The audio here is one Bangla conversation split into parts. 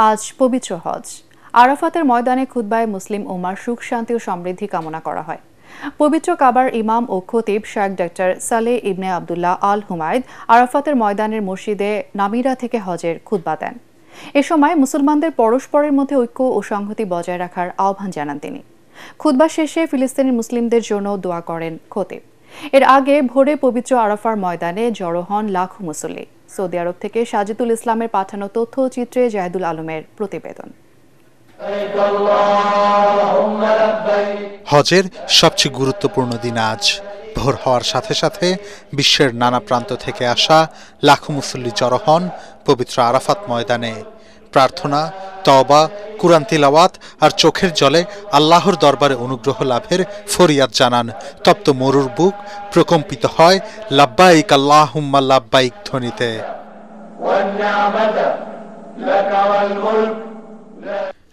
আজ পবিত্র হজ। আরাফাতের ময়দানে খুতবায় মুসলিম উম্মার সুখ শান্তি ও সমৃদ্ধি কামনা করা হয়। পবিত্র কাবার ইমাম ও খতিব শায়খ ডক্টর সালেহ ইবনে আবদুল্লাহ আল হুমায়দ আরাফাতের ময়দানের মসজিদে নামিরা থেকে হজের খুতবা দেন। এ সময় মুসলমানদের পরস্পরের মধ্যে ঐক্য ও সংহতি বজায় রাখার আহ্বান জানান তিনি। খুতবা শেষে ফিলিস্তিনের মুসলিমদের জন্য দোয়া করেন খতিব। এর আগে ভোরে পবিত্র আরাফার ময়দানে জড়ো হন লাখো মুসল্লি। সৌদি আরব থেকে সাজিদুল ইসলামের পাঠানো তথ্যচিত্রে জাহিদুল আলমের প্রতিবেদন। হজের সবচেয়ে গুরুত্বপূর্ণ দিন আজ। ভোর হওয়ার সাথে সাথে বিশ্বের নানা প্রান্ত থেকে আসা লাখো মুসল্লি জড়ো হন পবিত্র আরাফাত ময়দানে। প্রার্থনা, তওবা, কুরআন তিলাওয়াত আর চোখের জলে আল্লাহর দরবারে অনুগ্রহ লাভের ফরিয়াদ জানান। তপ্ত মরুর বুক প্রকম্পিত হয় লাব্বাইক আল্লাহুম্মা লাব্বাইক ধ্বনিতে।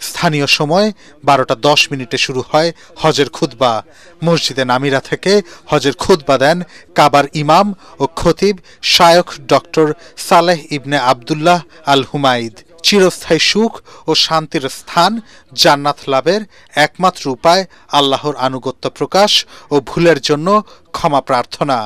স্থানীয় সময় 12:10 শুরু হয় হজের খুতবা। মসজিদে নামিরা থেকে হজের খুতবা দেন কাবার ইমাম ও খতিব শায়খ ডক্টর সালেহ ইবনে আবদুল্লাহ আল হুমায়দ। চিরস্থায়ী সুখ ও শান্তির স্থান জান্নাত লাভের একমাত্র উপায় আল্লাহর আনুগত্য প্রকাশ ও ভুলের জন্য ক্ষমা প্রার্থনা।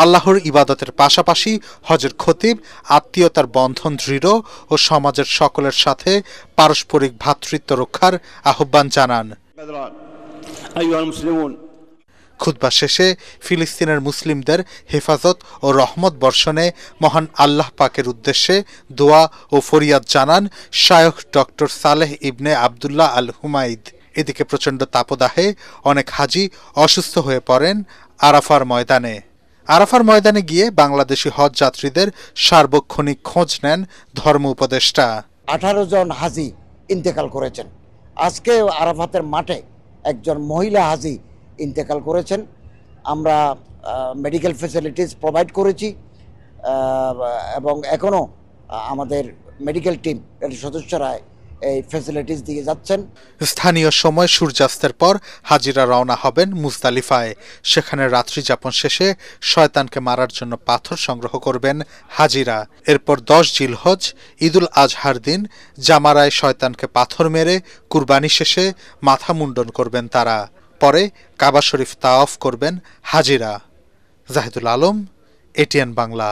আল্লাহর ইবাদতের পাশাপাশি হজের খতিব আত্মীয়তার বন্ধন দৃঢ় ও সমাজের সকলের সাথে পারস্পরিক ভ্রাতৃত্ব রক্ষার আহ্বান জানান। খুতবা শেষে ফিলিস্তিনের মুসলিমদের হেফাজত ও রহমত বর্ষণে মহান আল্লাহ পাকের উদ্দেশ্যে দোয়া ও ফরিয়াদ জানান শায়খ ডক্টর সালেহ ইবনে আবদুল্লাহ আল হুমায়দ। এদিকে প্রচণ্ড তাপদাহে অনেক হাজি অসুস্থ হয়ে পড়েন আরাফার ময়দানে। আরাফার ময়দানে গিয়ে বাংলাদেশি হজ যাত্রীদের সার্বক্ষণিক খোঁজ নেন ধর্ম উপদেষ্টা। 18 জন হাজি ইন্তেকাল করেছেন। আজকে আরাফাতের মাঠে একজন মহিলা হাজি ইন্তেকাল করেছেন। আমরা মেডিকেল ফ্যাসিলিটিস প্রোভাইড করেছি এবং এখনও আমাদের মেডিকেল টিম এর সদস্যরা এই ফ্যাসিলিটিস দিয়ে যাচ্ছেন। স্থানীয় সময় সূর্যাস্তের পর হাজিরা রওনা হবেন মুজদালিফায়। সেখানে রাত্রি যাপন শেষে শয়তানকে মারার জন্য পাথর সংগ্রহ করবেন হাজিরা। এরপর 10 জিলহজ ঈদুল আজহার দিন জামারায় শয়তানকে পাথর মেরে কুরবানি শেষে মাথা মুন্ডন করবেন তারা। পরে কাবা শরীফ তাওয়াফ করবেন হাজিরা। জাহিদুল আলম, এটিএন বাংলা।